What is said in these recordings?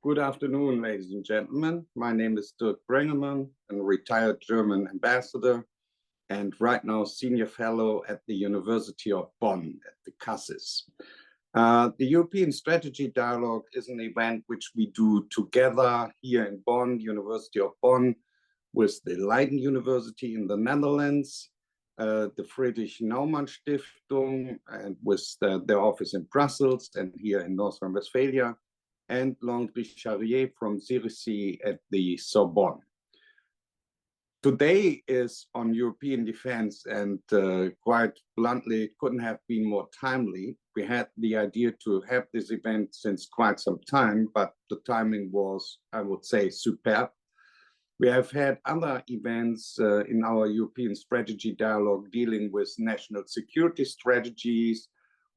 Good afternoon, ladies and gentlemen. My name is Dirk Brengelmann, a retired German ambassador, and right now senior fellow at the University of Bonn at the CASIS. The European Strategy Dialogue is an event which we do together here in Bonn, University of Bonn, with the Leiden University in the Netherlands, the Friedrich-Naumann-Foundation, and with their office in Brussels and here in North Rhine-Westphalia, and Charrier from Sirice at the Sorbonne. Today is on European defense, and quite bluntly, it couldn't have been more timely. We had the idea to have this event since quite some time, but the timing was, I would say, superb. We have had other events in our European strategy dialogue dealing with national security strategies,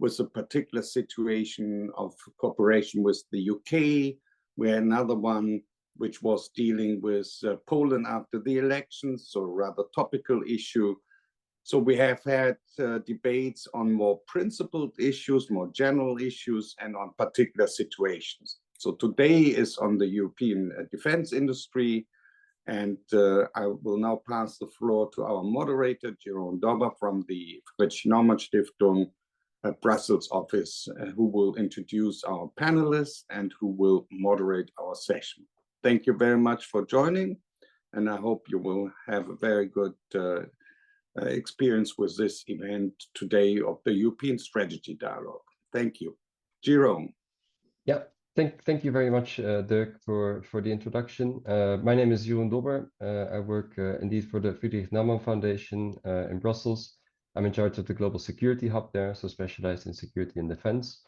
with a particular situation of cooperation with the UK. We had another one which was dealing with Poland after the elections, so a rather topical issue. So we have had debates on more principled issues, more general issues, and on particular situations. So today is on the European defense industry, and I will now pass the floor to our moderator, Jeroen Dobber from the Friedrich-Naumann-Foundation Brussels office, who will introduce our panelists and who will moderate our session. Thank you very much for joining, and I hope you will have a very good experience with this event today of the European Strategy Dialogue. Thank you. Jeroen. Yeah, thank you very much, Dirk, for the introduction. My name is Jeroen Dobber. I work indeed for the Friedrich-Naumann-Foundation in Brussels. I'm in charge of the Global Security Hub there, so specialized in security and defense.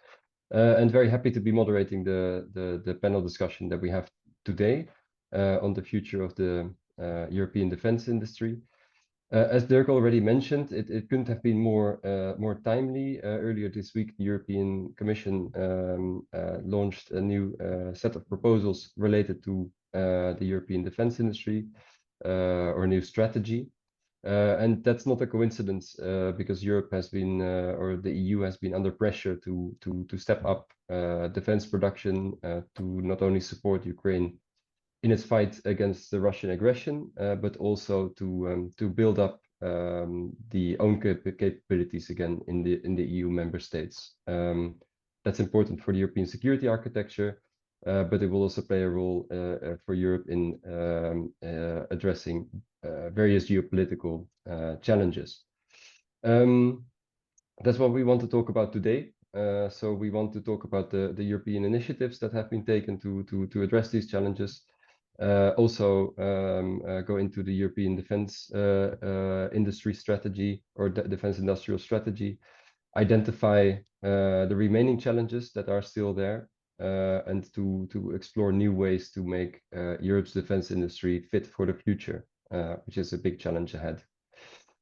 And very happy to be moderating the panel discussion that we have today on the future of the European defense industry. As Dirk already mentioned, it couldn't have been more timely. Earlier this week, the European Commission launched a new set of proposals related to the European defense industry, or a new strategy. And that's not a coincidence, because Europe has been, or the EU has been under pressure to step up defense production to not only support Ukraine in its fight against the Russian aggression, but also to build up the own capabilities again in the EU member states. That's important for the European security architecture, but it will also play a role for Europe in addressing various geopolitical challenges. That's what we want to talk about today. So we want to talk about the European initiatives that have been taken to address these challenges. Also go into the European defense industry strategy, or defense industrial strategy, identify the remaining challenges that are still there, and to explore new ways to make Europe's defense industry fit for the future, which is a big challenge ahead.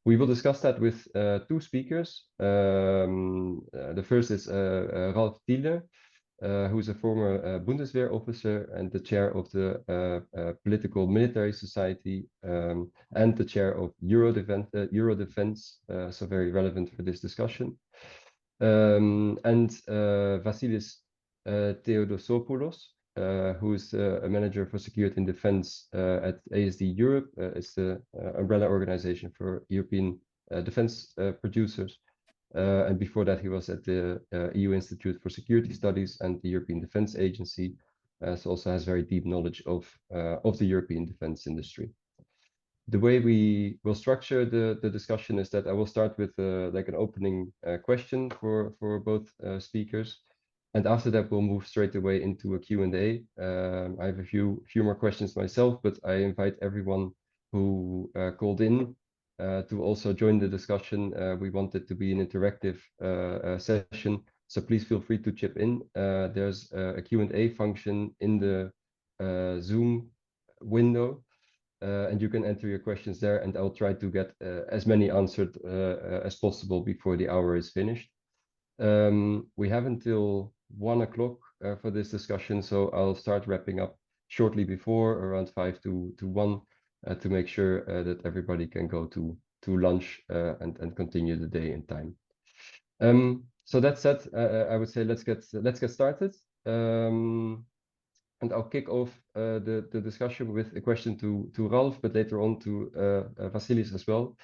We will discuss that with two speakers. The first is Ralf Thiele, who is a former Bundeswehr officer and the chair of the Political Military Society, and the chair of Eurodefense, so very relevant for this discussion. And Vassilis Theodosopoulos, who is a manager for security and defense at ASD Europe. It's the umbrella organization for European defense producers. And before that, he was at the EU Institute for Security Studies and the European Defense Agency. So also has very deep knowledge of the European defense industry. The way we will structure the discussion is that I will start with like an opening question for both speakers. And after that, we'll move straight away into a Q&A. I have a few more questions myself, but I invite everyone who called in to also join the discussion. We want it to be an interactive session, so please feel free to chip in. There's a Q&A function in the Zoom window, and you can enter your questions there, and I'll try to get as many answered as possible before the hour is finished. We have until 1 o'clock for this discussion, so I'll start wrapping up shortly before, around 5 to 1, to make sure that everybody can go to lunch and continue the day in time. So that said, I would say let's get started. And I'll kick off the discussion with a question to Ralph, but later on to Vassilis as well.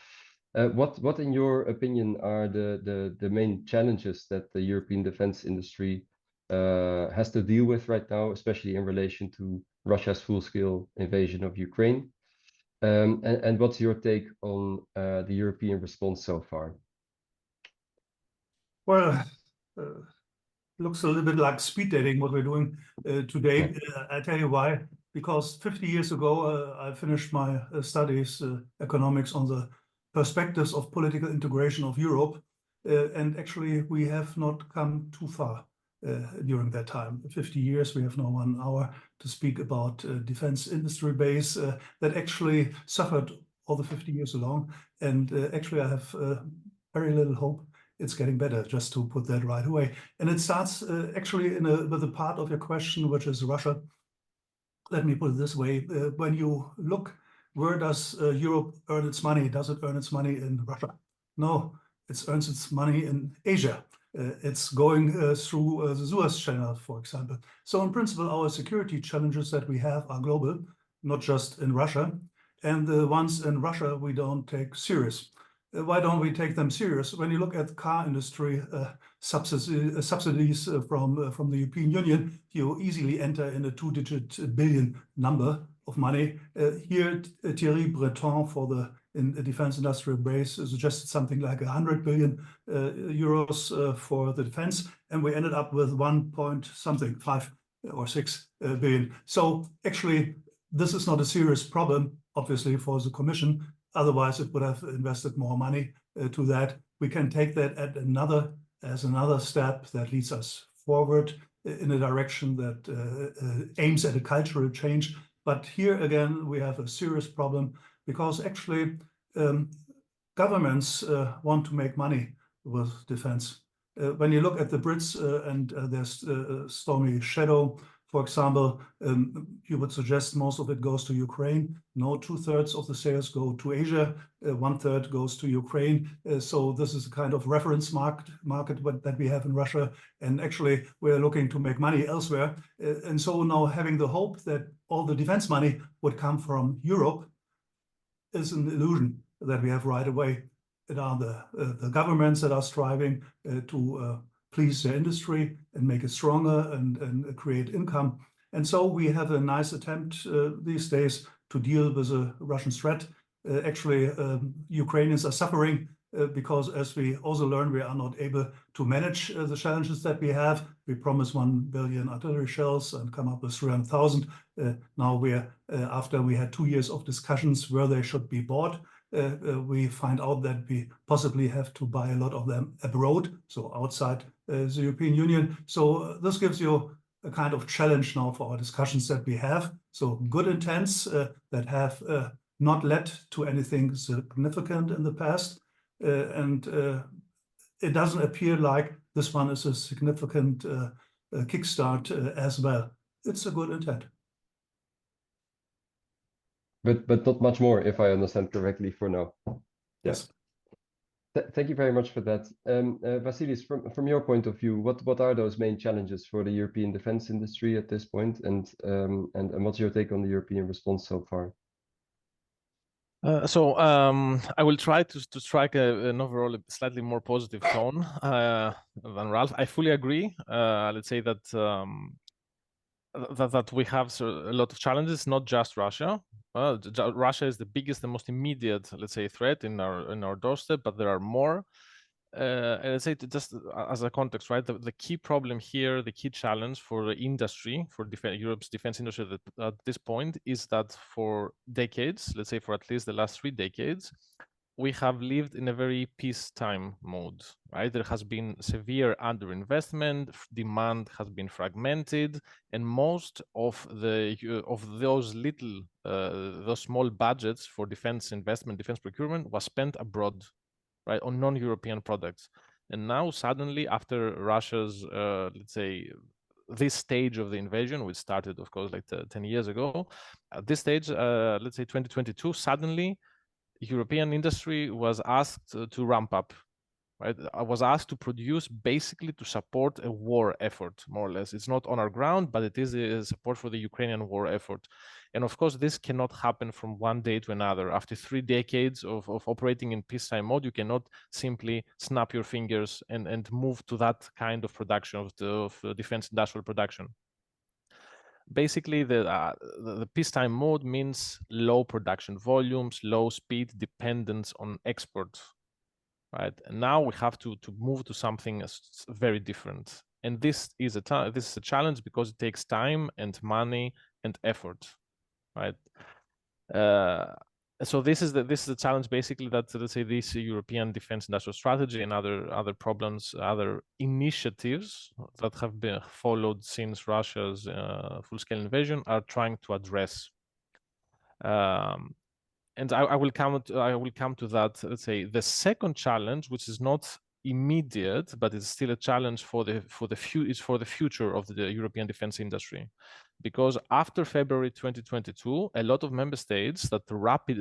What, in your opinion, are the main challenges that the European defense industry has to deal with right now, especially in relation to Russia's full-scale invasion of Ukraine? And what's your take on the European response so far? Well, looks a little bit like speed dating what we're doing today. I tell you why. Because 50 years ago, I finished my studies, economics, on the perspectives of political integration of Europe. And actually, we have not come too far during that time. 50 years, we have now 1 hour to speak about defense industry base that actually suffered all the 50 years along. And actually, I have very little hope it's getting better, just to put that right away. And it starts actually with a part of your question, which is Russia. Let me put it this way. When you look, where does Europe earn its money? Does it earn its money in Russia? No, it earns its money in Asia. It's going through the Suez Channel, for example. So in principle, our security challenges that we have are global, not just in Russia. And the ones in Russia, we don't take serious. Why don't we take them serious? When you look at car industry subsidies from the European Union, you easily enter in a 2-digit billion number of money. Here, Thierry Breton for the defense industrial base suggested something like 100 billion euros for the defense, and we ended up with 5 or 6 billion. So actually, this is not a serious problem, obviously, for the Commission. Otherwise, it would have invested more money to that. We can take that as another step that leads us forward in a direction that aims at a cultural change. But here again, we have a serious problem because actually governments want to make money with defense. When you look at the Brits and their stormy shadow, for example, you would suggest most of it goes to Ukraine. No, 2/3 of the sales go to Asia, 1/3 goes to Ukraine. So this is a kind of reference market that we have in Russia. And actually, we're looking to make money elsewhere. And so now having the hope that all the defense money would come from Europe is an illusion that we have right away. It are the governments that are striving to please their industry and make it stronger and create income. And so we have a nice attempt these days to deal with a Russian threat. Actually, Ukrainians are suffering because, as we also learn, we are not able to manage the challenges that we have. We promised 1 billion artillery shells and come up with 300,000. Now after we had 2 years of discussions where they should be bought, we find out that we possibly have to buy a lot of them abroad, so outside the European Union. So this gives you a kind of challenge now for our discussions that we have. So good intents that have not led to anything significant in the past. And it doesn't appear like this one is a significant kickstart as well. It's a good intent. But not much more, if I understand correctly, for now. Yes. Thank you very much for that. Vassilis, from your point of view, what are those main challenges for the European defense industry at this point, and what's your take on the European response so far? I will try to strike an overall slightly more positive tone than Ralph. I fully agree. Let's say that that we have a lot of challenges, not just Russia. Russia is the biggest and most immediate, let's say, threat in our doorstep, but there are more. And let's say, just as a context, right? The key problem here, the key challenge for the industry, for Europe's defense industry at this point, is that for decades, let's say for at least the last 3 decades, we have lived in a very peacetime mode, right? There has been severe underinvestment, demand has been fragmented, and most of those small budgets for defense investment, defense procurement was spent abroad, right, on non-European products. And now suddenly, after Russia's, let's say, this stage of the invasion, which started, of course, like 10 years ago, at this stage, let's say 2022, suddenly, European industry was asked to ramp up, right? I was asked to produce basically to support a war effort, more or less. It's not on our ground, but it is a support for the Ukrainian war effort. And of course, this cannot happen from one day to another. After 3 decades of operating in peacetime mode, you cannot simply snap your fingers and move to that kind of production of defense industrial production. Basically, the peacetime mode means low production volumes, low speed, dependence on export. Right, and now we have to move to something very different, and this is a challenge because it takes time and money and effort, right? So this is the challenge basically that, let's say, this European defense industrial strategy and other problems, other initiatives that have been followed since Russia's full-scale invasion are trying to address. And I will come to that. Let's say the second challenge, which is not immediate, but it's still a challenge for the future of the European defense industry, because after February 2022, a lot of member states that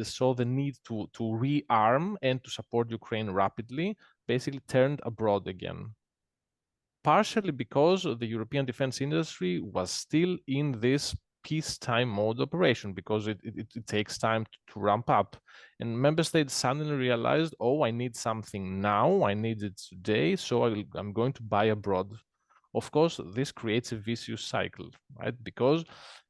saw the need to rearm and to support Ukraine rapidly, basically turned abroad again. Partially because the European defense industry was still in this peacetime mode operation, because it takes time to ramp up, and member states suddenly realized, oh, I need something now, I need it today, so I'm going to buy abroad. Of course, this creates a vicious cycle, right? Because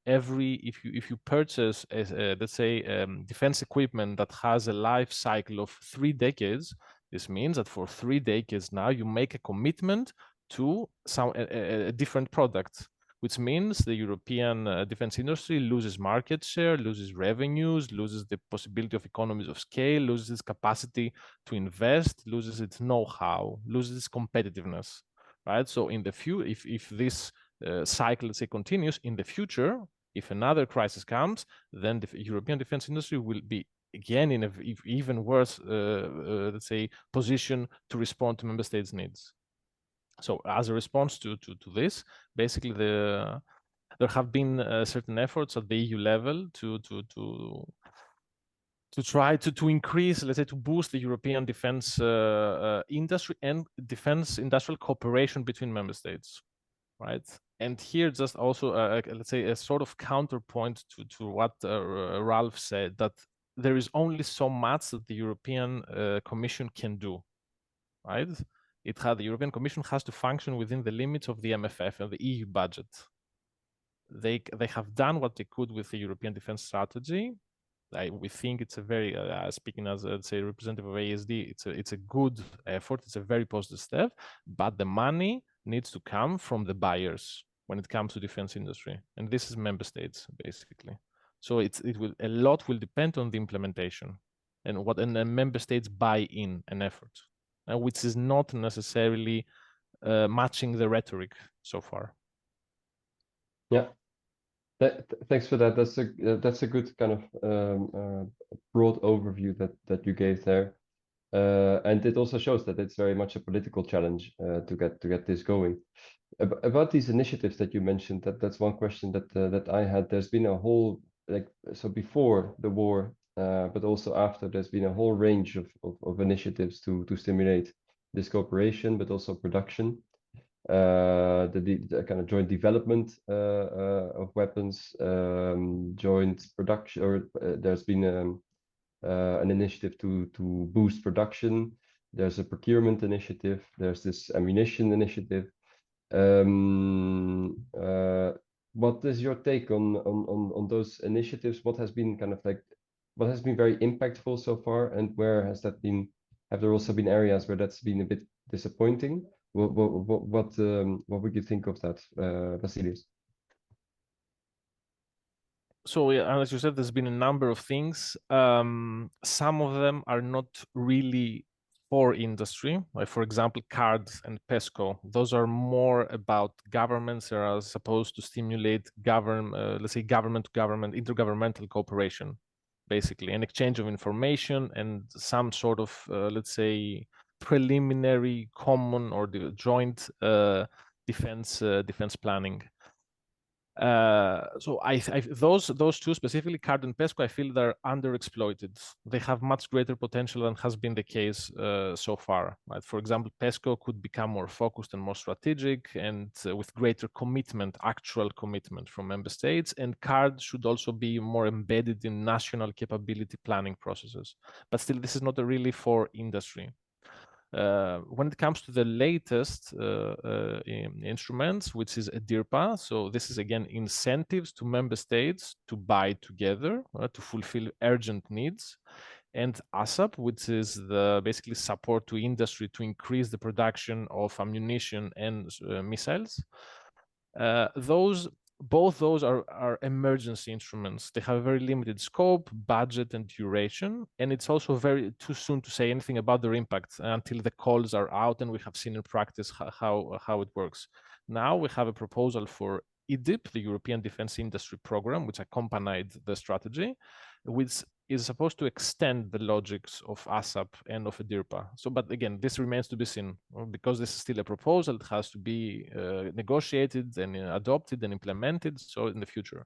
if you purchase let's say defense equipment that has a life cycle of 3 decades, this means that for 3 decades now you make a commitment to a different product, which means the European defense industry loses market share, loses revenues, loses the possibility of economies of scale, loses its capacity to invest, loses its know-how, loses its competitiveness, right? So in the if this cycle, let's say, continues in the future, if another crisis comes, then the European defense industry will be again in a even worse, let's say, position to respond to member states' needs. So as a response to this, basically there have been certain efforts at the EU level to try to increase, let's say, to boost the European defense industry and defense industrial cooperation between member states, right? And here just also, let's say, a sort of counterpoint to what Ralph said, that there is only so much that the European Commission can do, right? The European Commission has to function within the limits of the MFF and the EU budget. They have done what they could with the European defense strategy. We think it's a very, speaking as, let's say, representative of ASD, it's a good effort, it's a very positive step, but the money needs to come from the buyers when it comes to defense industry, and this is member states basically. So a lot will depend on the implementation and the member states buy in an effort, which is not necessarily matching the rhetoric so far. Yeah. Thanks for that. That's a good kind of broad overview that you gave there, and it also shows that it's very much a political challenge to get this going. About these initiatives that you mentioned, that's one question that I had. There's been a whole, so before the war, but also after, there's been a whole range of initiatives to stimulate this cooperation, but also production. The kind of joint development of weapons, joint production, or there's been an initiative to boost production. There's a procurement initiative. There's this ammunition initiative. What is your take on those initiatives? What has been very impactful so far, and where has that been? Have there also been areas where that's been a bit disappointing? What would you think of that, Vassilis? So yeah, as you said, there's been a number of things. Some of them are not really for industry, like for example, CARD and PESCO. Those are more about governments that are supposed to stimulate let's say, government-to-government, intergovernmental cooperation, basically, an exchange of information and some sort of, let's say, preliminary common or the joint defense planning. So those two specifically, CARD and PESCO, I feel they're underexploited. They have much greater potential than has been the case so far. Right? For example, PESCO could become more focused and more strategic, and with greater commitment, actual commitment from member states. And CARD should also be more embedded in national capability planning processes. But still, this is not really for industry. When it comes to the latest instruments, which is a DIRPA, so this is again incentives to member states to buy together to fulfill urgent needs, and ASAP, which is the basically support to industry to increase the production of ammunition and missiles. Both those are emergency instruments. They have a very limited scope, budget, and duration, and it's also very too soon to say anything about their impact until the calls are out and we have seen in practice how it works. Now we have a proposal for EDIP, the European Defence Industry Programme, which accompanied the strategy, which is supposed to extend the logics of ASAP and of a DIRPA. So, but again, this remains to be seen because this is still a proposal. It has to be negotiated and adopted and implemented. So in the future,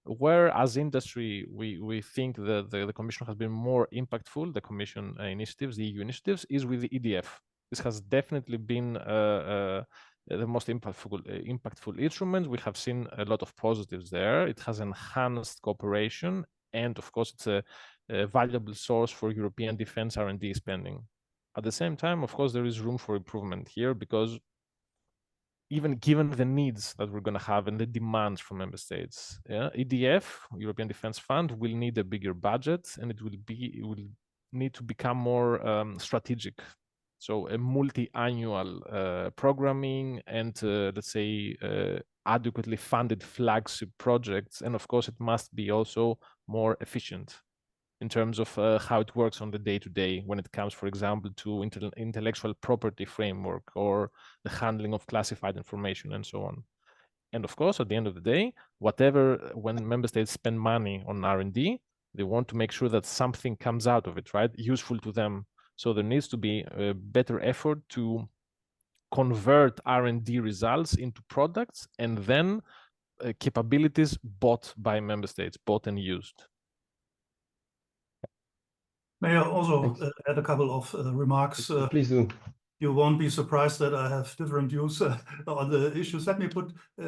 where as industry, we think that the Commission has been more impactful, the Commission initiatives, the EU initiatives, is with the EDF. This has definitely been the most impactful instrument. We have seen a lot of positives there. It has enhanced cooperation, and of course, it's a valuable source for European defense R&D spending. At the same time, of course, there is room for improvement here because even given the needs that we're going to have and the demands from member states, EDF, European Defense Fund, will need a bigger budget, and it will need to become more strategic. So a multi-annual programming and let's say adequately funded flagship projects, and of course it must be also more efficient in terms of how it works on the day-to-day when it comes, for example, to intellectual property framework or the handling of classified information and so on. And of course, at the end of the day, when member states spend money on R&D, they want to make sure that something comes out of it, right? Useful to them. So there needs to be a better effort to convert R&D results into products and then capabilities bought by member states, bought and used. May I also add a couple of remarks? Please do. You won't be surprised that I have different views on the issues. Let me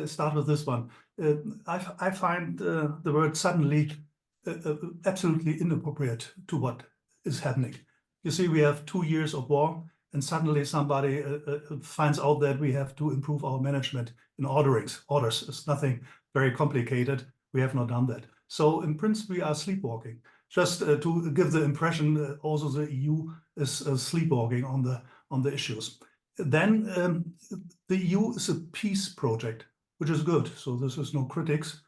start with this one. I find the word suddenly absolutely inappropriate to what is happening. You see, we have 2 years of war, and suddenly somebody finds out that we have to improve our management in orders. It's nothing very complicated. We have not done that. So in principle, we are sleepwalking. Just to give the impression, also the EU is sleepwalking on the issues. Then the EU is a peace project, which is good. So this is no critics.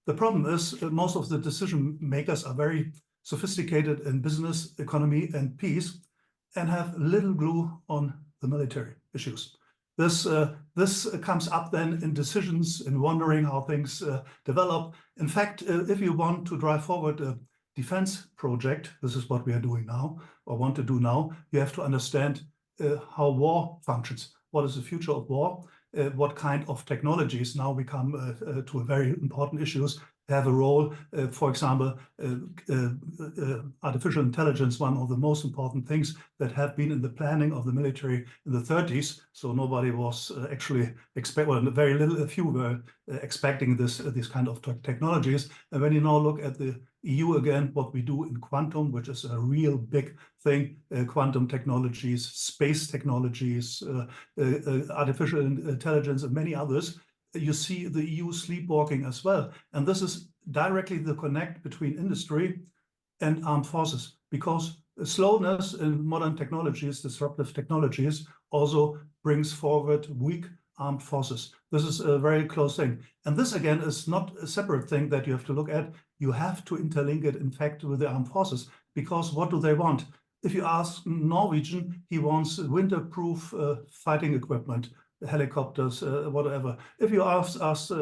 The problem is most of the decision makers are very sophisticated in business, economy, and peace, and have little glue on the military issues. This comes up then in decisions, in wondering how things develop. In fact, if you want to drive forward a defense project, this is what we are doing now, or want to do now, you have to understand how war functions. What is the future of war? What kind of technologies now become to a very important issues have a role. For example, artificial intelligence, one of the most important things that have been in the planning of the military in the 30s. So nobody was actually a few were expecting this kind of technologies. And when you now look at the EU again, what we do in quantum, which is a real big thing, quantum technologies, space technologies, artificial intelligence, and many others, you see the EU sleepwalking as well. And this is directly the connect between industry and armed forces, because slowness in modern technologies, disruptive technologies, also brings forward weak armed forces. This is a very close thing. And this, again, is not a separate thing that you have to look at. You have to interlink it, in fact, with the armed forces, because what do they want? If you ask Norwegian, he wants winter-proof fighting equipment, helicopters, whatever. If you ask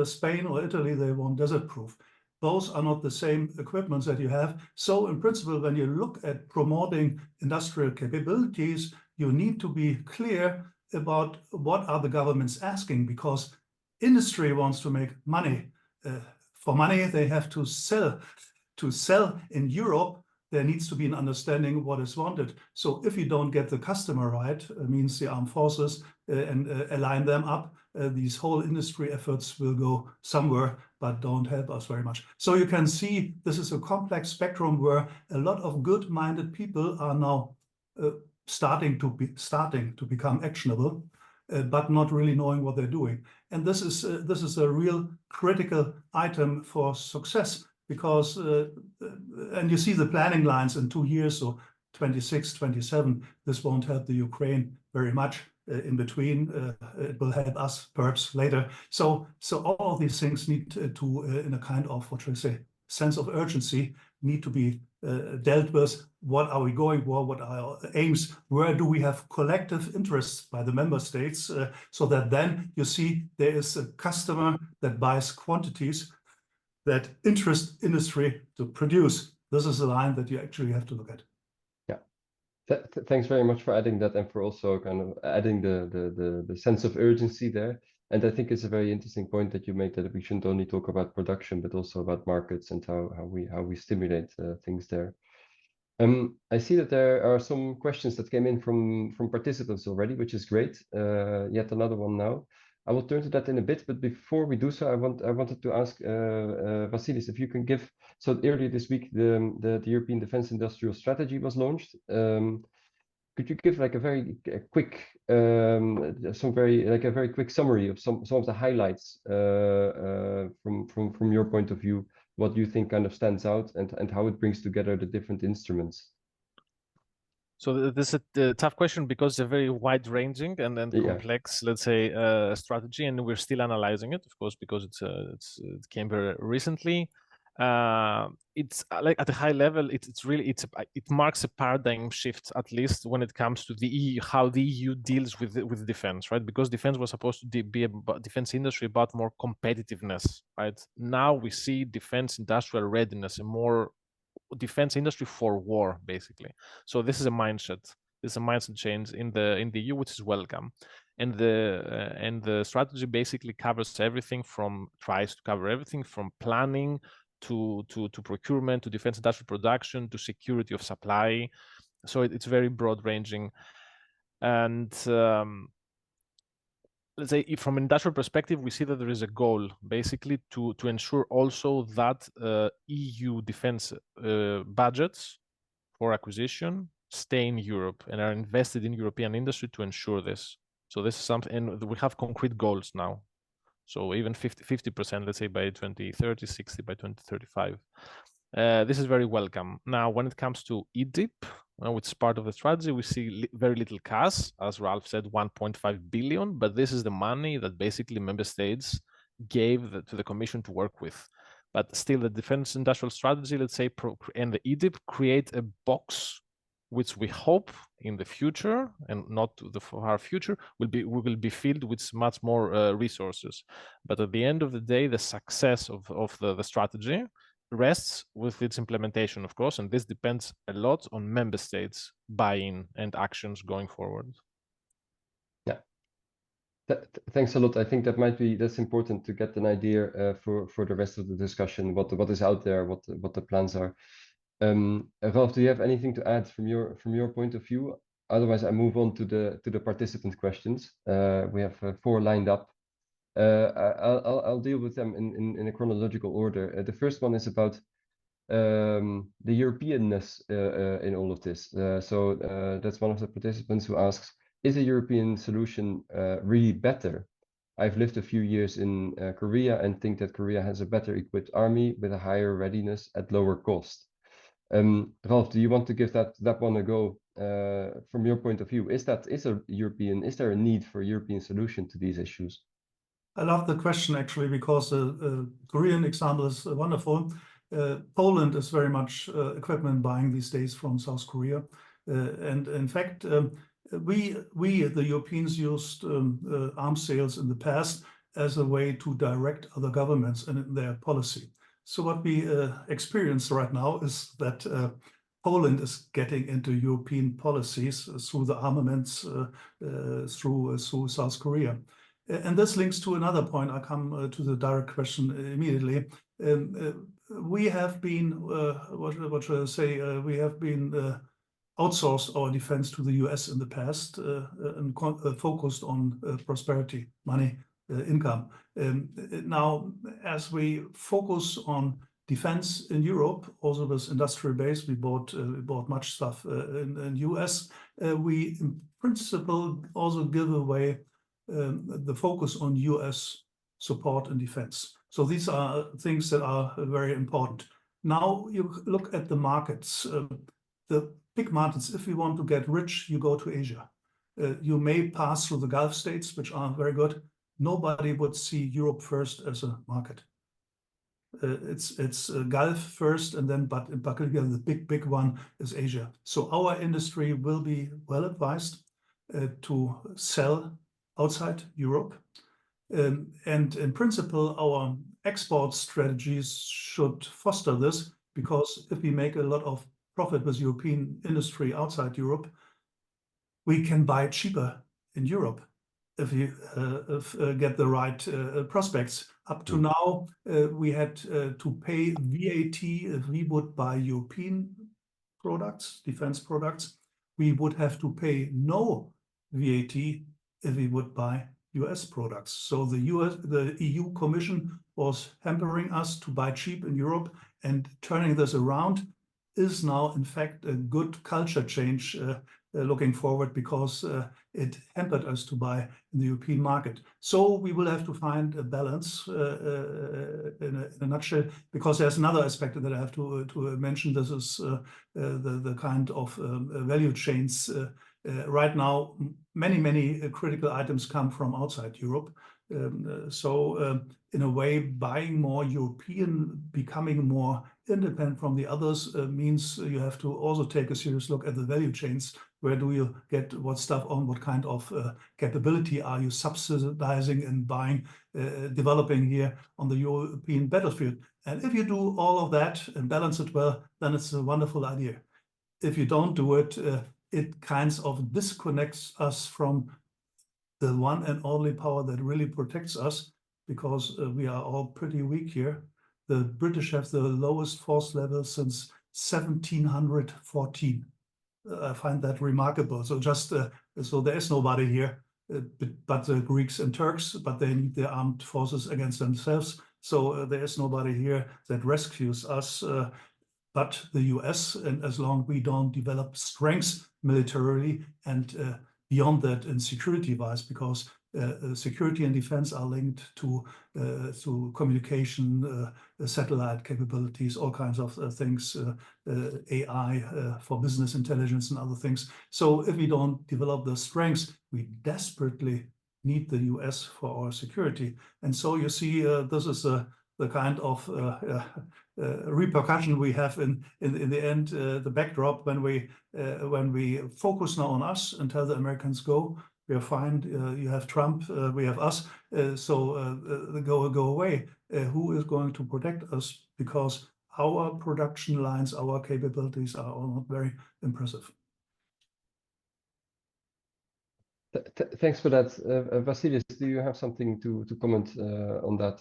Spain or Italy, they want desert-proof. Those are not the same equipments that you have. So in principle, when you look at promoting industrial capabilities, you need to be clear about what are the governments asking, because industry wants to make money. for money, they have to sell. To sell in Europe, there needs to be an understanding of what is wanted. So if you don't get the customer right, means the armed forces, and align them up, these whole industry efforts will go somewhere, but don't help us very much. So you can see this is a complex spectrum where a lot of good-minded people are now starting to become actionable, but not really knowing what they're doing. And this is a real critical item for success, because and you see the planning lines in 2 years, so 26, 27. This won't help the Ukraine very much. In between, it will help us perhaps later. So all of these things need to in a kind of, what should I say, sense of urgency, need to be dealt with. What are we going for? What are our aims? Where do we have collective interests by the member states? So that then you see there is a customer that buys quantities that interest industry to produce. This is a line that you actually have to look at. Thanks very much for adding that, and for also kind of adding the sense of urgency there. And I think it's a very interesting point that you make, that we shouldn't only talk about production, but also about markets and how we stimulate things there. I see that there are some questions that came in from participants already, which is great. Yet another one now. I will turn to that in a bit, but before we do so, I wanted to ask Vassilis if you can give. So earlier this week, the European Defence Industrial Strategy was launched. Could you give like a very quick, a very quick summary of some of the highlights from your point of view? What you think kind of stands out, and how it brings together the different instruments? So this is a tough question, because it's a very wide-ranging and complex, let's say, strategy, and we're still analyzing it, of course, because it came very recently. It's like at a high level, it marks a paradigm shift, at least when it comes to the EU, how the EU deals with defense, right? Because defense was supposed to be about defense industry about more competitiveness, right? Now we see defense industrial readiness, a more defense industry for war, basically. So this is a mindset. This is a mindset change in the EU, which is welcome. And the strategy basically tries to cover everything from planning to procurement, to defense industrial production, to security of supply. So it's very broad ranging. And let's say, from an industrial perspective, we see that there is a goal basically to ensure also that EU defense budgets for acquisition stay in Europe and are invested in European industry to ensure this. So this is something, and we have concrete goals now. So even 50%, let's say by 2030, 60 by 2035. This is very welcome. Now, when it comes to EDIP, which is part of the strategy, we see very little cash, as Ralph said, 1.5 billion, but this is the money that basically member states gave to the Commission to work with. But still, the defense industrial strategy, let's say, and the EDIP create a box which we hope in the future, and not the far future, we will be filled with much more resources. But at the end of the day, the success of the strategy rests with its implementation, of course, and this depends a lot on member states' buy-in and actions going forward. Yeah, thanks a lot. I think that's important to get an idea for the rest of the discussion, what is out there, what the plans are. Ralph, do you have anything to add from your point of view? Otherwise, I move on to the participant questions. We have 4 lined up. I'll deal with them in a chronological order. The first one is about the Europeanness in all of this. So that's one of the participants who asks, is a European solution really better? I've lived a few years in Korea and think that Korea has a better equipped army with a higher readiness at lower cost. Ralph, do you want to give that one a go from your point of view? Is there a need for a European solution to these issues? I love the question, actually, because the Korean example is wonderful. Poland is very much equipment buying these days from South Korea. And in fact, we the Europeans, used arms sales in the past as a way to direct other governments in their policy. So what we experience right now is that Poland is getting into European policies through the armaments through South Korea. And this links to another point. I come to the direct question immediately. We have been, what should I say, we have been outsourced our defense to the US in the past and focused on prosperity, money, income. Now, as we focus on defense in Europe, also with industrial base, we bought much stuff in US. We, in principle, also give away the focus on US support and defense. So these are things that are very important. Now you look at the markets. The big markets, if you want to get rich, you go to Asia. You may pass through the Gulf states, which are very good. Nobody would see Europe first as a market. It's Gulf first, and then, but in particular, the big one is Asia. So our industry will be well advised to sell outside Europe. And in principle, our export strategies should foster this, because if we make a lot of profit with European industry outside Europe, we can buy cheaper in Europe if you get the right prospects. Up to now, we had to pay VAT if we would buy European products, defense products. We would have to pay no VAT if we would buy US products. So the EU Commission was hampering us to buy cheap in Europe, and turning this around is now, in fact, a good culture change looking forward, because it hampered us to buy in the European market. So we will have to find a balance in a nutshell, because there's another aspect that I have to mention. This is the kind of value chains. Right now, many critical items come from outside Europe. In a way, buying more European, becoming more independent from the others means you have to also take a serious look at the value chains. Where do you get what stuff on? What kind of capability are you subsidizing and buying, developing here on the European battlefield? And if you do all of that and balance it well, then it's a wonderful idea. If you don't do it, it kind of disconnects us from the one and only power that really protects us, because we are all pretty weak here. The British have the lowest force level since 1714. I find that remarkable. So just so there is nobody here but the Greeks and Turks, but they need their armed forces against themselves. So there is nobody here that rescues us but the US. And as long as we don't develop strengths militarily and beyond that in security-wise, because security and defense are linked to communication, satellite capabilities, all kinds of things, AI for business intelligence and other things. So if we don't develop the strengths, we desperately need the US for our security. And so you see, this is the kind of repercussion we have in the end, the backdrop when we focus now on us and tell the Americans go. We are fine. You have Trump. We have us. Go away. Who is going to protect us? Because our production lines, our capabilities are all not very impressive. Thanks for that, Vassilis. Do you have something to comment on that?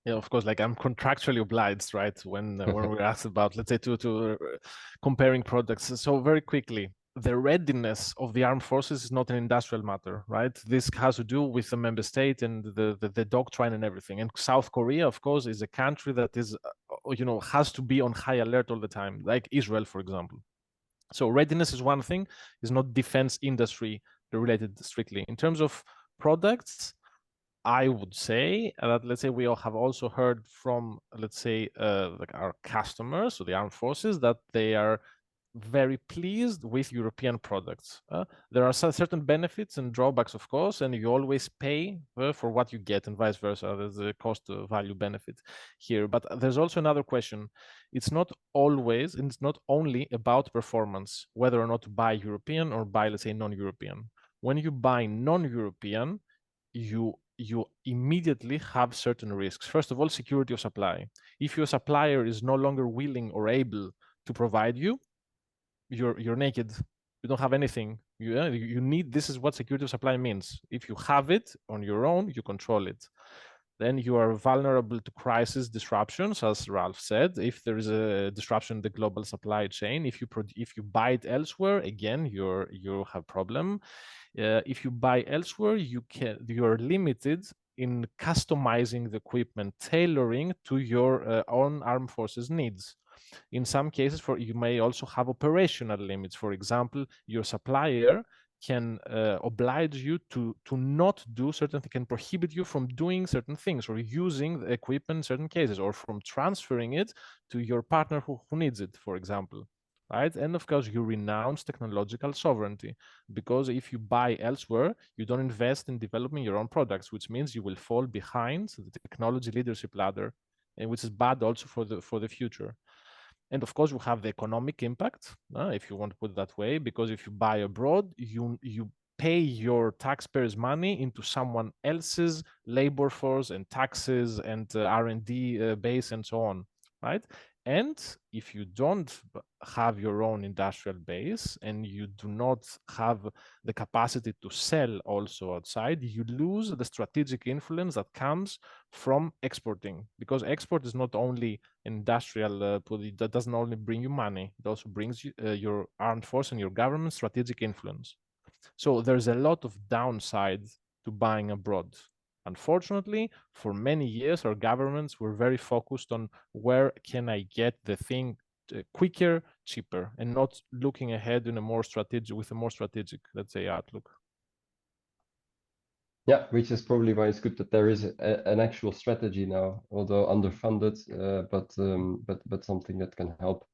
Yeah, of course. Like, I'm contractually obliged, right? When we're asked about, let's say, to comparing products. So very quickly, the readiness of the armed forces is not an industrial matter, right? This has to do with the member state and the doctrine and everything. And South Korea, of course, is a country that is, has to be on high alert all the time, like Israel, for example. So readiness is one thing, is not defense industry related strictly. In terms of products, I would say that, let's say, we all have also heard from, let's say, like our customers, so the armed forces, that they are very pleased with European products. There are certain benefits and drawbacks, of course, and you always pay for what you get and vice versa. There's a cost value benefit here. But there's also another question. It's not always, and it's not only about performance, whether or not to buy European or buy, let's say, non-European. When you buy non-European, you immediately have certain risks. First of all, security of supply. If your supplier is no longer willing or able to provide you, you're naked. you don't have anything. You need, this is what security of supply means. If you have it on your own, you control it. Then you are vulnerable to crisis disruptions, as Ralph said. If there is a disruption in the global supply chain, if you buy it elsewhere, again, you have problem. If you buy elsewhere, you are limited in customizing the equipment, tailoring to your own armed forces needs. In some cases, you may also have operational limits. For example, your supplier can oblige you to not do certain things, can prohibit you from doing certain things or using the equipment in certain cases, or from transferring it to your partner who needs it, for example. Right? And of course, you renounce technological sovereignty, because if you buy elsewhere, you don't invest in developing your own products, which means you will fall behind the technology leadership ladder, and which is bad also for the future. And of course, you have the economic impact, if you want to put it that way, because if you buy abroad, you pay your taxpayers' money into someone else's labor force and taxes and R&D base and so on, right? And if you don't have your own industrial base and you do not have the capacity to sell also outside, you lose the strategic influence that comes from exporting, because export is not only industrial, that doesn't only bring you money, it also brings you, your armed force and your government strategic influence. So there's a lot of downside to buying abroad. Unfortunately, for many years, our governments were very focused on where can I get the thing quicker, cheaper, and not looking ahead in a more strategic, with a more strategic, let's say, outlook. Yeah, which is probably why it's good that there is an actual strategy now, although underfunded, but something that can help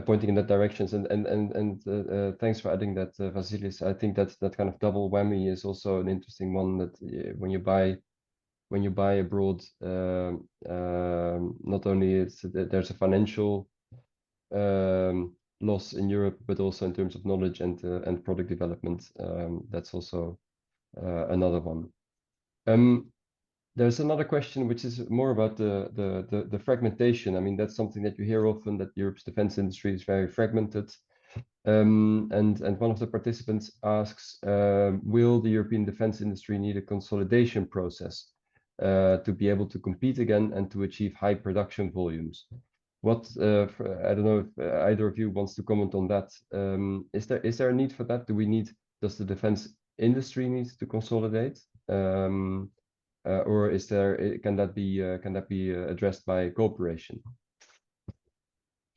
pointing in that directions. And thanks for adding that, Vassilis. I think that kind of double whammy is also an interesting one, that when you buy abroad, not only there's a financial loss in Europe, but also in terms of knowledge and product development. That's also another one. There's another question which is more about the fragmentation. I mean, that's something that you hear often, that Europe's defense industry is very fragmented. And one of the participants asks, will the European defense industry need a consolidation process to be able to compete again and to achieve high production volumes? What I don't know if either of you wants to comment on that. Is there a need for that? Does the defense industry need to consolidate? Or can that be addressed by cooperation?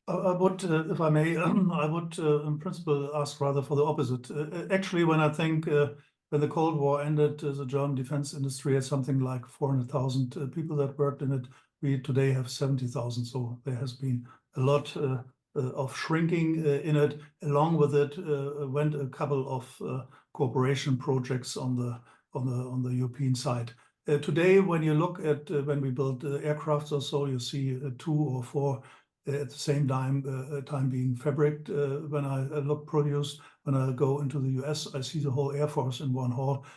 I would, if I may, I would in principle ask rather for the opposite. Actually, when I think when the Cold War ended, the German defense industry had something like 400,000 people that worked in it. We today have 70,000, so there has been a lot of shrinking in it. Along with it went a couple of cooperation projects on the European side. Today, when you look at when we build aircrafts or so, you see 2 or 4 at the same time being fabricated. When I look produced, when I go into the US, I see the whole Air Force in one hall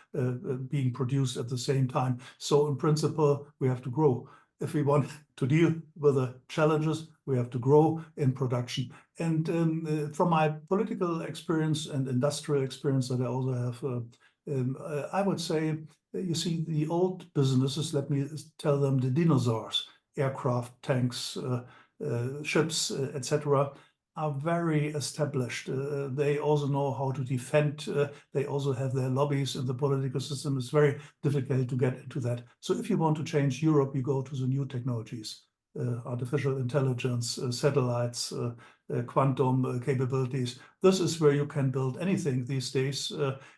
being produced at the same time. So in principle, we have to grow. If we want to deal with the challenges, we have to grow in production. And from my political experience and industrial experience that I also have, I would say, you see, the old businesses, let me tell them, the dinosaurs, aircraft, tanks, ships, etc., are very established. They also know how to defend. They also have their lobbies in the political system. It's very difficult to get into that. So if you want to change Europe, you go to the new technologies, artificial intelligence, satellites, quantum capabilities. This is where you can build anything these days.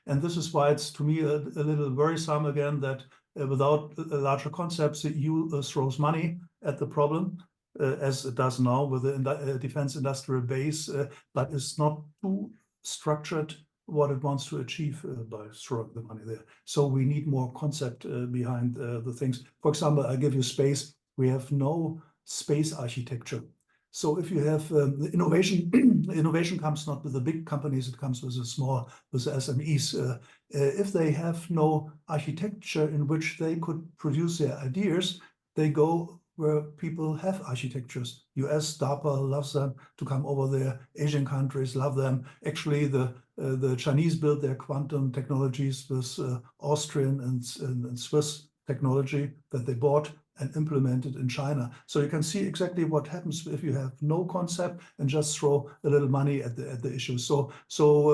And this is why it's, to me, a little worrisome again that without larger concepts, the EU throws money at the problem, as it does now with the defense industrial base, but it's not too structured what it wants to achieve by throwing the money there. So we need more concept behind the things. For example, I give you space. We have no space architecture. So if you have innovation, innovation comes not with the big companies, it comes with the small, with the SMEs. If they have no architecture in which they could produce their ideas, they go where people have architectures. US, DARPA loves them to come over there. Asian countries love them. Actually, the The Chinese built their quantum technologies with Austrian and Swiss technology that they bought and implemented in China. So you can see exactly what happens if you have no concept and just throw a little money at the issue. So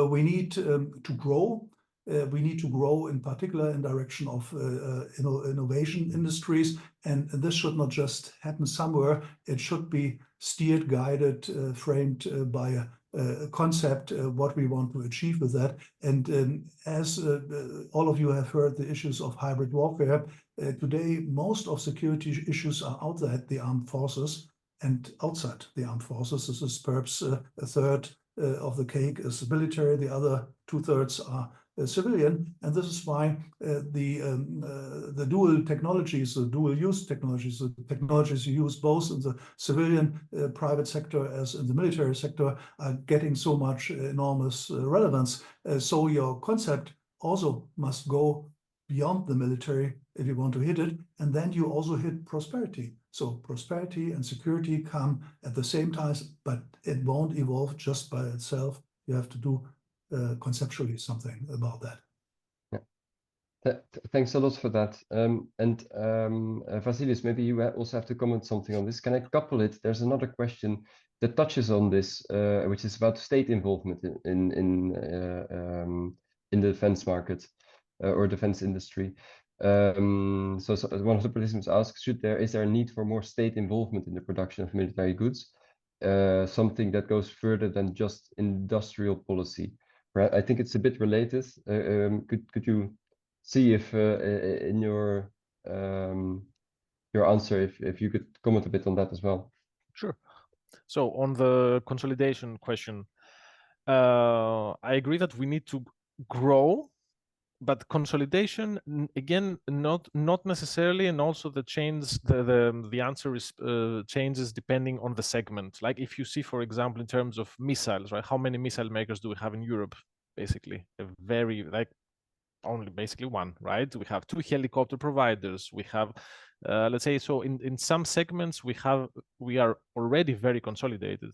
we need to grow. We need to grow in particular in direction of innovation industries. And this should not just happen somewhere. It should be steered, guided, framed by a concept, what we want to achieve with that. And as all of you have heard the issues of hybrid warfare, today most of security issues are outside the armed forces and outside the armed forces. This is perhaps a third of the cake is military, the other 2/3 are civilian, and this is why the dual technologies, the dual use technologies, the technologies you use both in the civilian private sector as in the military sector are getting so much enormous relevance. So your concept also must go beyond the military if you want to hit it, and then you also hit prosperity. So prosperity and security come at the same time, but it won't evolve just by itself. You have to do conceptually something about that. Yeah. Thanks a lot for that. Vassilis, maybe you also have to comment something on this. Can I couple it? There's another question that touches on this, which is about state involvement in the defense market or defense industry. So one of the participants asks, is there a need for more state involvement in the production of military goods? Something that goes further than just industrial policy. Right? I think it's a bit related. Could you see if in your answer if you could comment a bit on that as well? Sure. So on the consolidation question, I agree that we need to grow, but consolidation again not necessarily, and also the answer is changes depending on the segment. Like if you see, for example, in terms of missiles, right? How many missile makers do we have in Europe? Basically, only basically one, right? We have 2 helicopter providers. We have, let's say, so in some segments we are already very consolidated.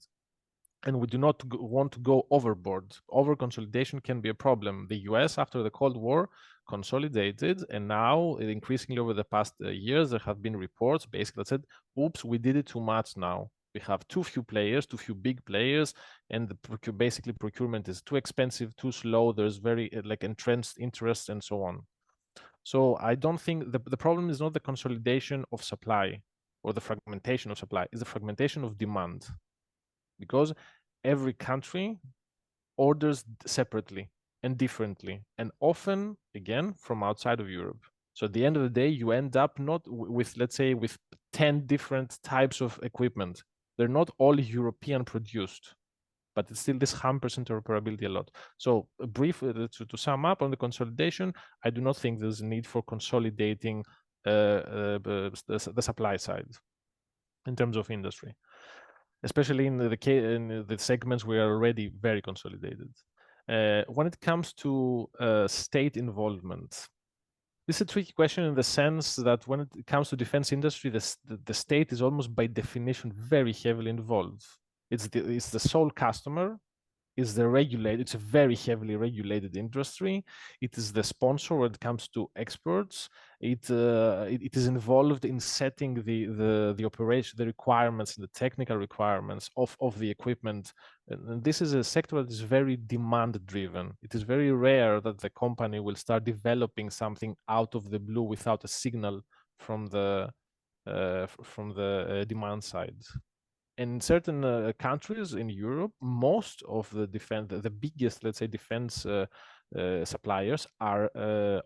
And we do not want to go overboard. Over consolidation can be a problem. The US, after the Cold War, consolidated, and now increasingly over the past years, there have been reports basically that said, oops, we did it too much now. We have too few players, too few big players, and basically procurement is too expensive, too slow. There's very entrenched interests and so on. So I don't think the problem is not the consolidation of supply or the fragmentation of supply, it's the fragmentation of demand. Because every country orders separately and differently, and often, again, from outside of Europe. So at the end of the day, you end up not with, let's say, with 10 different types of equipment. They're not all European produced, but it's still this hampers interoperability a lot. So briefly, to sum up on the consolidation, I do not think there's a need for consolidating the supply side in terms of industry, especially in the segments we are already very consolidated. When it comes to state involvement, this is a tricky question in the sense that when it comes to defense industry, the state is almost by definition very heavily involved. It's the sole customer, is the regulated, it's a very heavily regulated industry. It is the sponsor when it comes to exports. It is involved in setting the operation, the requirements, the technical requirements of the equipment. And this is a sector that is very demand driven. It is very rare that the company will start developing something out of the blue without a signal from the demand side. In certain countries in Europe, most of the biggest, let's say, defense suppliers are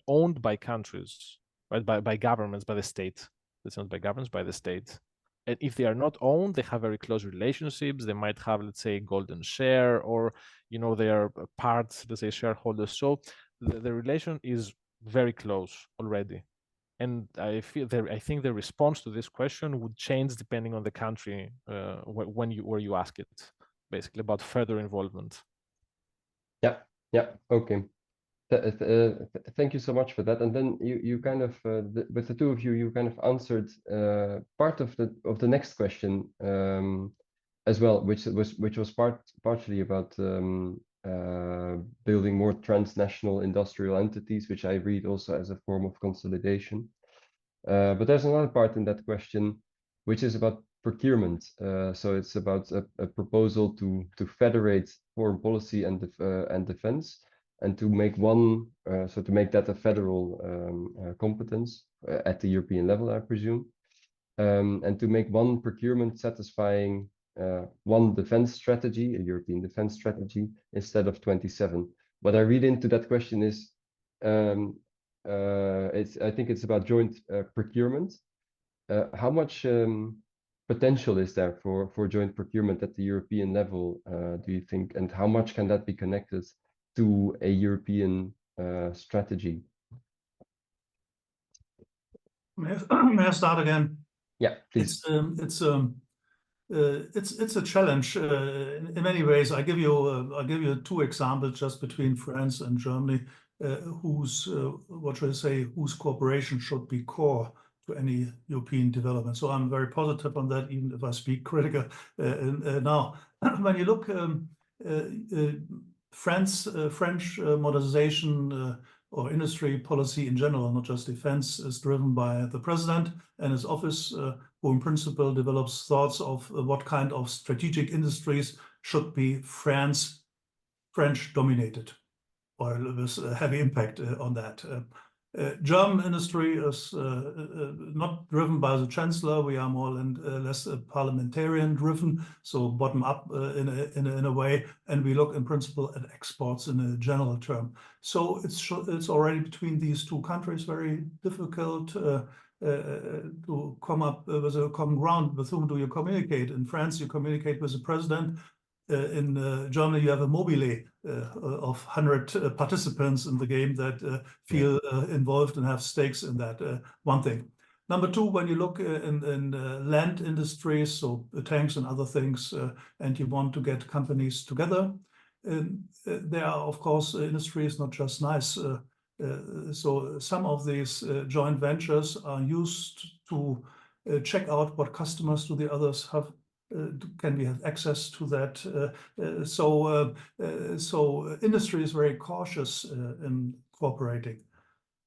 owned by countries, right? By governments, by the state. It's not by governments, by the state. And if they are not owned, they have very close relationships. They might have, let's say, golden share, or they are parts, let's say, shareholders. So the relation is very close already. And I think the response to this question would change depending on the country where you ask it, basically about further involvement. Yeah, okay. Thank you so much for that. And then you kind of with the two of you kind of answered part of the next question as well, which was partially about building more transnational industrial entities, which I read also as a form of consolidation. But there's another part in that question, which is about procurement. So it's about a proposal to federate foreign policy and defense, and to make one, so to make that a federal competence at the European level, I presume, and to make one procurement satisfying one defense strategy, a European defense strategy, instead of 27. What I read into that question is, I think it's about joint procurement. How much potential is there for joint procurement at the European level, do you think, and how much can that be connected to a European strategy? May I start again? Yeah, please. It's a challenge in many ways. I give you two examples just between France and Germany, whose what should I say, whose cooperation should be core to any European development. So I'm very positive on that, even if I speak critical now. When you look, French modernization or industry policy in general, not just defense, is driven by the president and his office, who in principle develops thoughts of what kind of strategic industries should be French dominated, or with a heavy impact on that. German industry is not driven by the chancellor. We are more and less parliamentarian driven, so bottom up in a way, and we look in principle at exports in a general term. So it's already between these two countries very difficult to come up with a common ground. With whom do you communicate? In France, you communicate with the president. In Germany, you have a mobile of 100 participants in the game that feel involved and have stakes in that, one thing. Number two, when you look in land industries, so tanks and other things, and you want to get companies together, there are, of course, industries not just nice. So some of these joint ventures are used to check out what customers do the others have. Can we have access to that? So industry is very cautious in cooperating.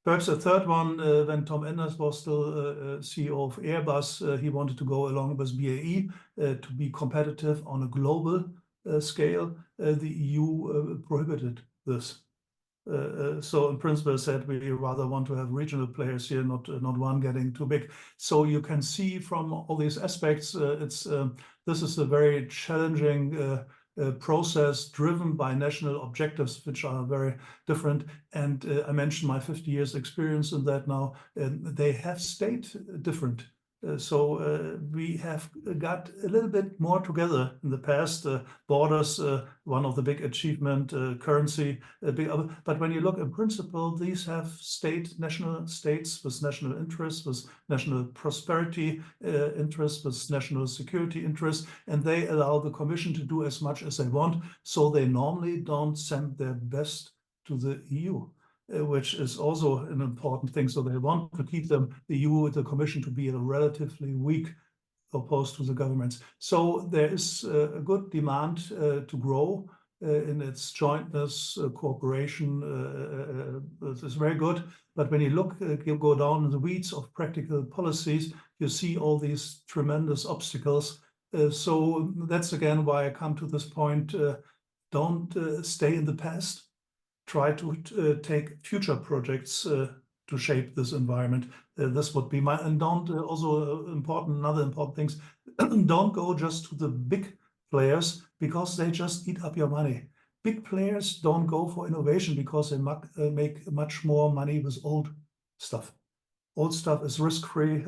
Perhaps a third one, when Tom Enders was still CEO of Airbus, he wanted to go along with BAE to be competitive on a global scale. The EU prohibited this. So in principle said we rather want to have regional players here, not one getting too big. So you can see from all these aspects, this is a very challenging process driven by national objectives, which are very different. And I mentioned my 50 years experience in that now, and they have stayed different. So we have got a little bit more together in the past. Borders, one of the big achievement, currency, but when you look in principle, these have stayed national states with national interests, with national prosperity interests, with national security interests, and they allow the Commission to do as much as they want. So they normally don't send their best to the EU. Which is also an important thing. So they want to keep the EU, the Commission, to be relatively weak opposed to the governments. So there is a good demand to grow in its jointness, cooperation. This is very good. But when you look, you go down in the weeds of practical policies, you see all these tremendous obstacles. So that's again why I come to this point. Don't stay in the past. Try to take future projects to shape this environment. This would be my, and don't also another important things, don't go just to the big players because they just eat up your money. Big players don't go for innovation because they make much more money with old stuff. Old stuff is risk-free.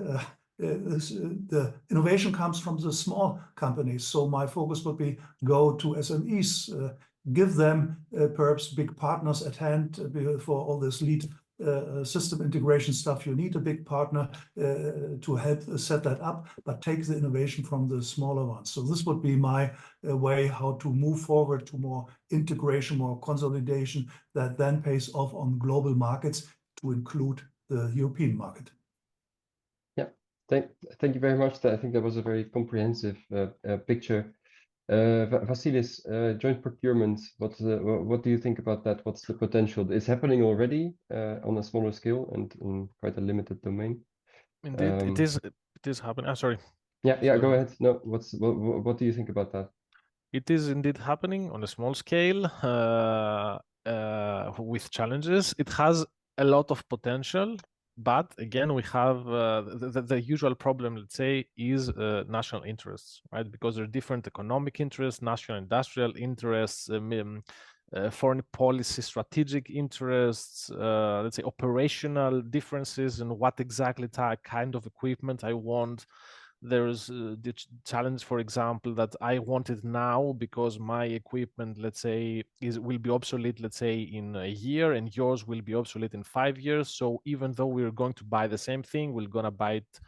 The innovation comes from the small companies. So my focus would be go to SMEs, give them perhaps big partners at hand for all this lead system integration stuff. You need a big partner to help set that up, but take the innovation from the smaller ones. So this would be my way how to move forward to more integration, more consolidation that then pays off on global markets to include the European market. Yeah, thank you very much. I think that was a very comprehensive picture. Vassilis, joint procurement, what do you think about that? What's the potential? It's happening already on a smaller scale and in quite a limited domain. Indeed, it is happening. I'm sorry. Yeah, go ahead. No, what do you think about that? It is indeed happening on a small scale with challenges. It has a lot of potential, but again, we have the usual problem, let's say, is national interests, right? Because there are different economic interests, national industrial interests, foreign policy, strategic interests, let's say operational differences in what exactly kind of equipment I want. There's the challenge, for example, that I want it now because my equipment, let's say, will be obsolete, let's say, in a year, and yours will be obsolete in 5 years. So even though we're going to buy the same thing, we're going to buy it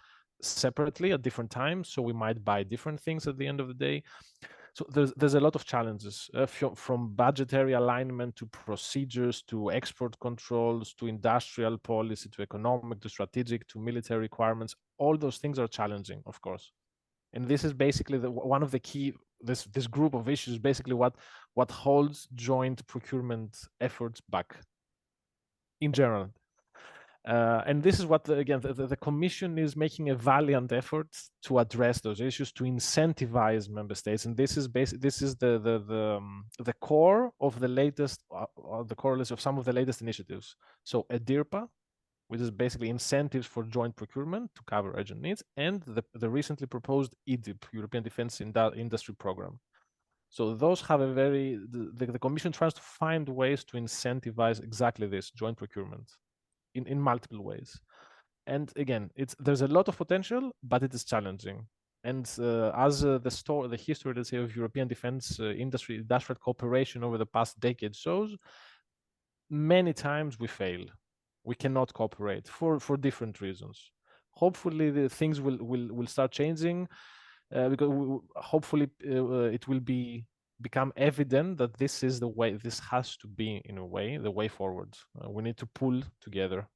separately at different times. So we might buy different things at the end of the day. So there's a lot of challenges from budgetary alignment to procedures to export controls to industrial policy to economic to strategic to military requirements. All those things are challenging, of course. And this is basically one of the key, this group of issues, basically what holds joint procurement efforts back in general. And this is what, again, the Commission is making a valiant effort to address those issues, to incentivize member states, and this is the core of the latest, the core list of some of the latest initiatives. So EDIRPA, which is basically incentives for joint procurement to cover urgent needs, and the recently proposed EDIP, European Defence Industry Program. So those have a very, the Commission tries to find ways to incentivize exactly this, joint procurement, in multiple ways. And again, there's a lot of potential, but it is challenging. And as the history, let's say, of European defense industry, industrial cooperation over the past decade shows, many times we fail. We cannot cooperate for different reasons. Hopefully, the things will start changing because hopefully it will become evident that this is the way. This has to be, in a way, the way forward. We need to pull together.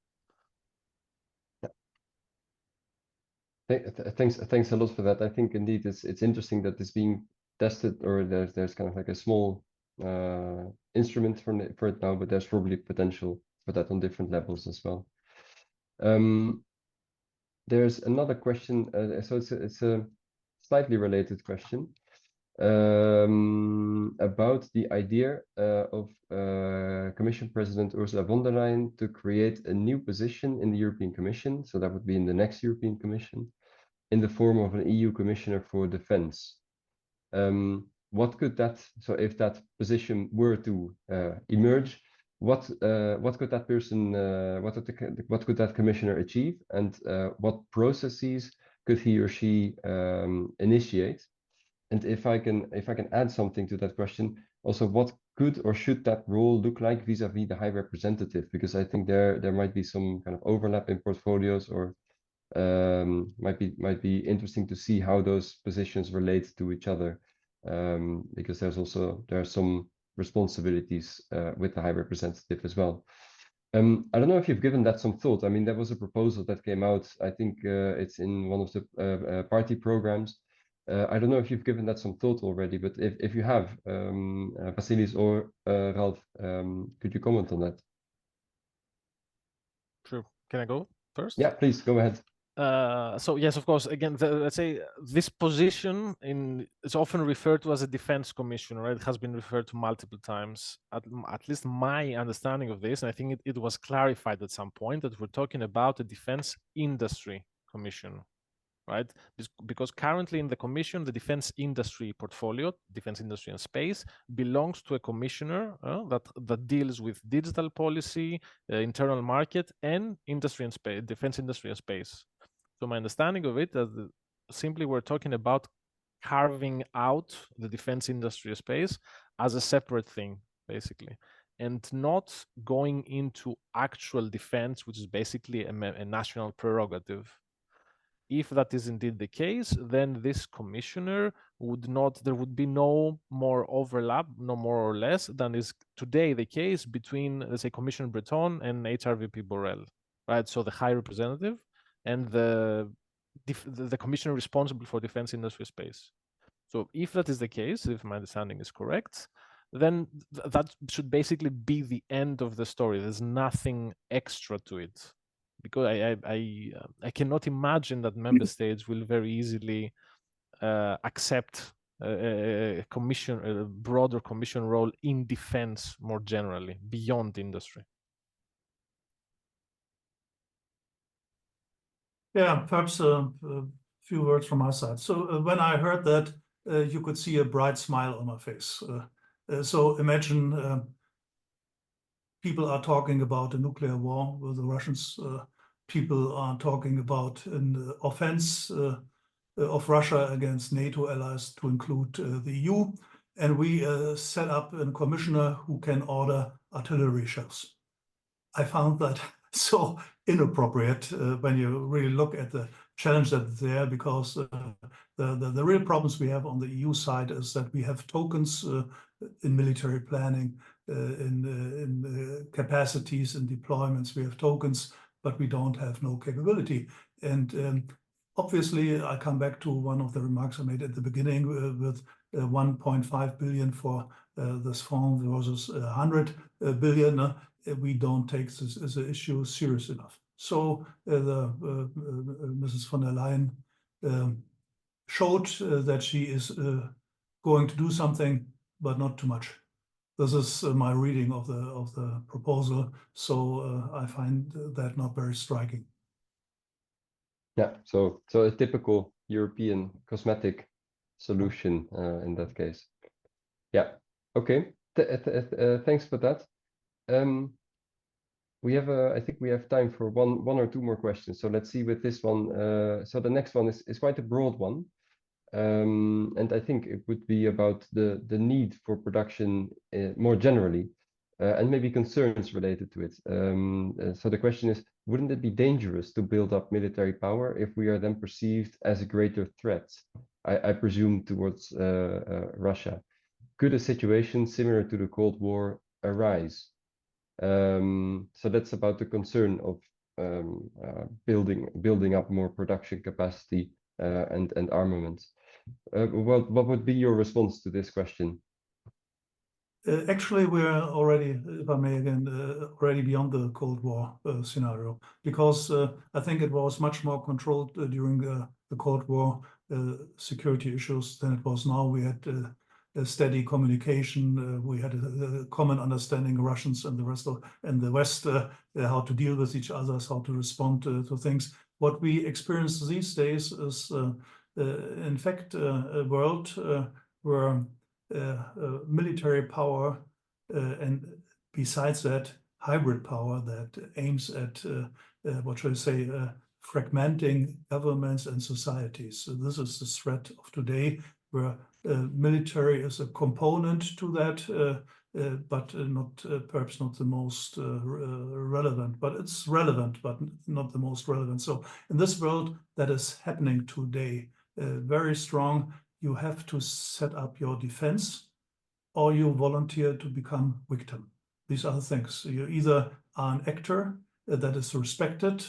Thanks a lot for that. I think indeed it's interesting that it's being tested, or there's kind of like a small instrument for it now, but there's probably potential for that on different levels as well. There's another question, so it's a slightly related question about the idea of Commission President Ursula von der Leyen to create a new position in the European Commission. So that would be in the next European Commission, in the form of an EU Commissioner for Defense. What could that, so if that position were to emerge, what could that person, what could that commissioner achieve, and what processes could he or she initiate? And if I can add something to that question, also, what could or should that role look like vis-a-vis the High Representative? Because I think there might be some kind of overlap in portfolios, or might be interesting to see how those positions relate to each other, because there are some responsibilities with the High Representative as well. I don't know if you've given that some thought. I mean, there was a proposal that came out. I think it's in one of the party programs. I don't know if you've given that some thought already, but if you have, Vassilis or Ralph, could you comment on that? Sure. Can I go first? Yeah, please go ahead. So yes, of course. Again, let's say this position is often referred to as a defense commission, right? It has been referred to multiple times. At least my understanding of this, and I think it was clarified at some point, that we're talking about a defense industry commission, right? Because currently in the commission, the defense industry portfolio, defense industry and space, belongs to a commissioner that deals with digital policy, internal market, and industry and space, defense industry and space. So my understanding of it is that simply we're talking about carving out the defense industry space as a separate thing, basically, and not going into actual defense, which is basically a national prerogative. If that is indeed the case, then this commissioner there would be no more overlap, no more or less, than is today the case between, let's say, Commissioner Breton and HRVP Borrell, right? So the High Representative and the commissioner responsible for defense industry space. So if that is the case, if my understanding is correct, then that should basically be the end of the story. There's nothing extra to it, because I cannot imagine that member states will very easily accept a broader commission role in defense more generally, beyond industry. Yeah, perhaps a few words from my side. So when I heard that, you could see a bright smile on my face. So imagine people are talking about a nuclear war with the Russians. People are talking about an offense of Russia against NATO allies, to include the EU. And we set up a commissioner who can order artillery shells. I found that so inappropriate when you really look at the challenge that's there, because the real problems we have on the EU side is that we have tokens in military planning, in capacities and deployments. We have tokens, but we don't have no capability. And obviously, I come back to one of the remarks I made at the beginning with 1.5 billion for this fund versus 100 billion. We don't take this as an issue serious enough. So Mrs. von der Leyen showed that she is going to do something, but not too much. This is my reading of the proposal. So I find that not very striking. Yeah, so a typical European cosmetic solution in that case. Yeah, okay. Thanks for that. We have I think we have time for one or two more questions. So let's see with this one. So the next one is quite a broad one. And I think it would be about the need for production more generally, and maybe concerns related to it. So the question is, wouldn't it be dangerous to build up military power if we are then perceived as a greater threat, I presume, towards Russia? Could a situation similar to the Cold War arise? So that's about the concern of building up more production capacity and armaments. What would be your response to this question? Actually, we're already, if I may again, already beyond the Cold War scenario, because I think it was much more controlled during the Cold War security issues than it was now. We had a steady communication. We had a common understanding, Russians and the rest of the West, how to deal with each other, how to respond to things. What we experience these days is, in fact, a world where military power and besides that, hybrid power that aims at, what should I say, fragmenting governments and societies. So this is the threat of today, where military is a component to that, but perhaps not the most relevant. But it's relevant, but not the most relevant. So in this world that is happening today, very strong, you have to set up your defense, or you volunteer to become victim. These are the things. You either are an actor that is respected,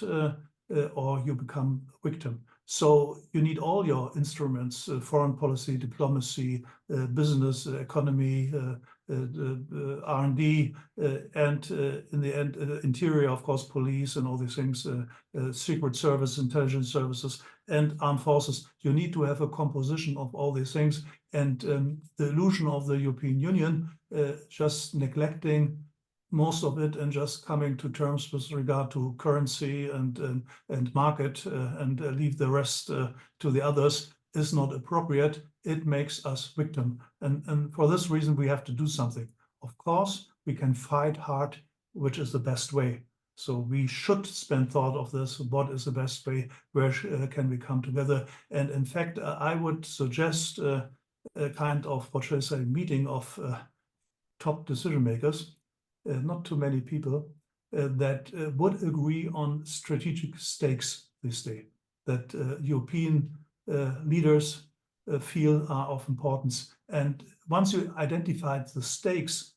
or you become victim. So you need all your instruments, foreign policy, diplomacy, business, economy, R&D, and in the end, interior, of course, police and all these things, secret service, intelligence services, and armed forces. You need to have a composition of all these things. And the illusion of the European Union just neglecting most of it and just coming to terms with regard to currency and market and leave the rest to the others is not appropriate. It makes us victim. And for this reason, we have to do something. Of course, we can fight hard, which is the best way. So we should spend thought of this. What is the best way? Where can we come together? And in fact, I would suggest a kind of, what should I say, meeting of top decision makers, not too many people, that would agree on strategic stakes this day, that European leaders feel are of importance. And once you identify the stakes,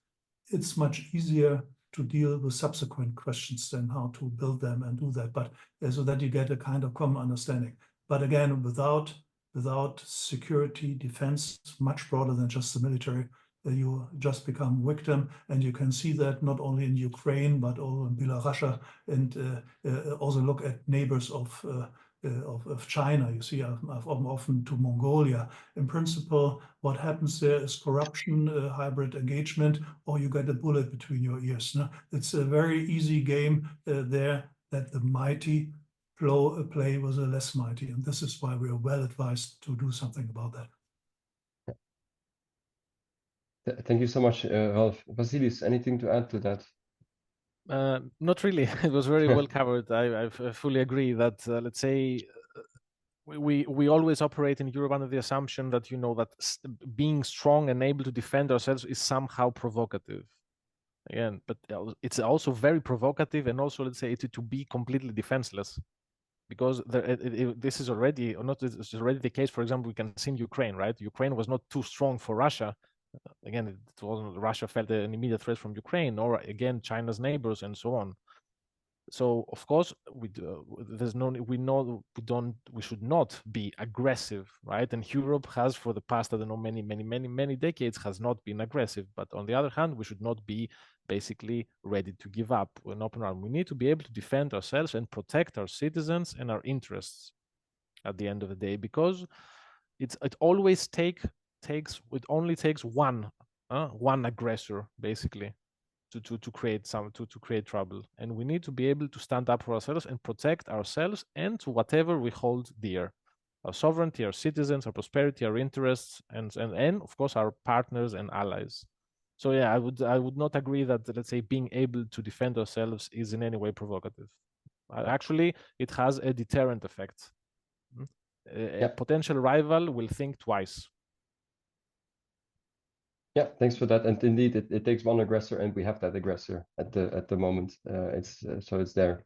it's much easier to deal with subsequent questions than how to build them and do that, but so that you get a kind of common understanding. But again, without without security, defense, much broader than just the military, you just become victim. And you can see that not only in Ukraine, but also in Belarus, and also look at neighbors of China. You see, often to Mongolia. In principle, what happens there is corruption, hybrid engagement, or you get a bullet between your ears. No? It's a very easy game there that the mighty play with the less mighty. And this is why we are well advised to do something about that. Thank you so much, Ralph. Vassilis, anything to add to that? Not really. It was very well covered. I fully agree that, let's say, we always operate in Europe under the assumption that, that being strong and able to defend ourselves is somehow provocative. Again, but it's also very provocative, and also, let's say, to be completely defenseless, because this is already, or not, it's already the case. For example, we can see in Ukraine, right? Ukraine was not too strong for Russia. Again, it wasn't Russia felt an immediate threat from Ukraine, or again China's neighbors and so on. So of course we should not be aggressive, right? And Europe has, for the past, I don't know, many decades, has not been aggressive. But on the other hand, we should not be basically ready to give up an open arm. We need to be able to defend ourselves and protect our citizens and our interests at the end of the day, because it always only takes one aggressor basically to create trouble, and we need to be able to stand up for ourselves and protect ourselves and to whatever we hold dear: our sovereignty, our citizens, our prosperity, our interests, and of course our partners and allies. So yeah, I would not agree that, let's say, being able to defend ourselves is in any way provocative. Actually, it has a deterrent effect. A potential rival will think twice. Yeah, thanks for that. And indeed, it takes one aggressor, and we have that aggressor at the moment. It's there.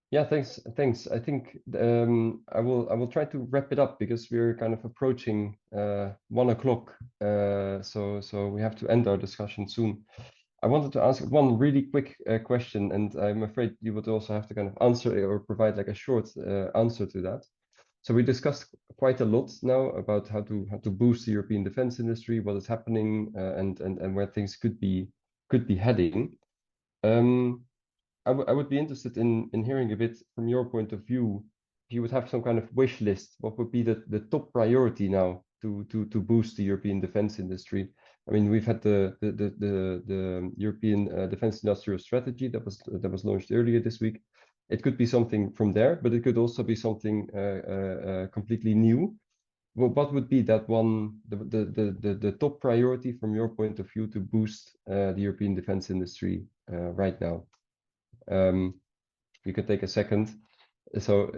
Yeah, thanks. I think I will try to wrap it up, because we're kind of approaching 1 o'clock. So we have to end our discussion soon. I wanted to ask one really quick question, and I'm afraid you would also have to kind of answer it or provide like a short answer to that. So we discussed quite a lot now about how to boost the European defense industry, what is happening, and where things could be heading. I would be interested in hearing a bit from your point of view. If you would have some kind of wish list, what would be the top priority now to boost the European defense industry? I mean, we've had the European Defense Industrial Strategy that was launched earlier this week. It could be something from there, but it could also be something completely new. Well, what would be that one, the top priority from your point of view to boost the European defense industry right now? You can take a second. So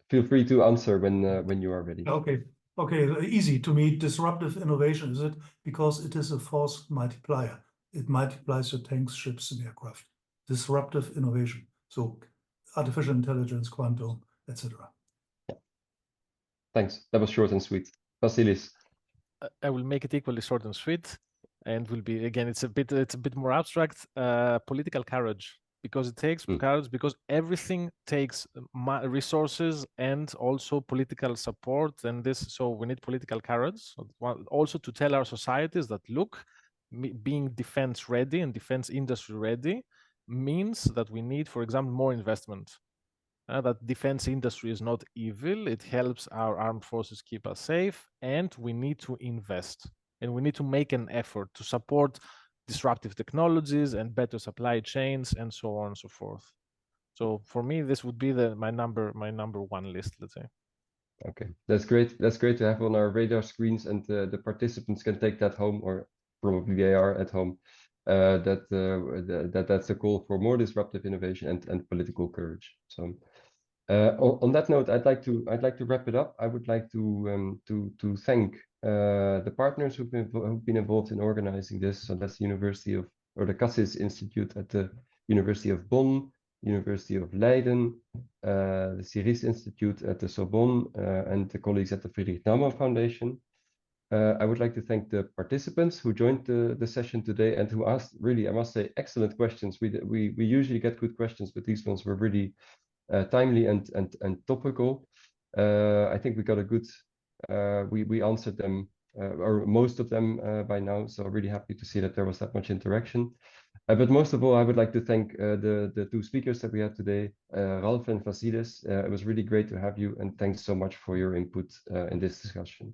feel free to answer when you are ready. Okay, easy to me. Disruptive innovation, is it? Because it is a force multiplier. It multiplies your tanks, ships, and aircraft. Disruptive innovation. So artificial intelligence, quantum, etc. Yeah. Thanks. That was short and sweet. Vassilis. I will make it equally short and sweet, and will be, again, it's a bit more abstract. Political courage, because it takes courage, because everything takes resources and also political support, and so we need political courage also to tell our societies that, look, being defense ready and defense industry ready means that we need, for example, more investment. That defense industry is not evil. It helps our armed forces keep us safe, and we need to invest, and we need to make an effort to support disruptive technologies and better supply chains and so on and so forth. So for me, this would be my number one list, let's say. Okay, that's great. That's great to have on our radar screens, and the participants can take that home, or probably they are at home. That's a call for more disruptive innovation and political courage. So on that note, I'd like to wrap it up. I would like to thank the partners who've been involved in organizing this. So that's the the Cassis Institute at the University of Bonn, University of Leiden, the Sirice Institute at the Sorbonne, and the colleagues at the Friedrich-Naumann-Foundation. I would like to thank the participants who joined the session today and who asked, really, I must say, excellent questions. We usually get good questions, but these ones were really timely and topical. I think we got a good, we answered them, or most of them by now. So really happy to see that there was that much interaction. But most of all, I would like to thank the two speakers that we had today, Ralph and Vassilis. It was really great to have you, and thanks so much for your input in this discussion.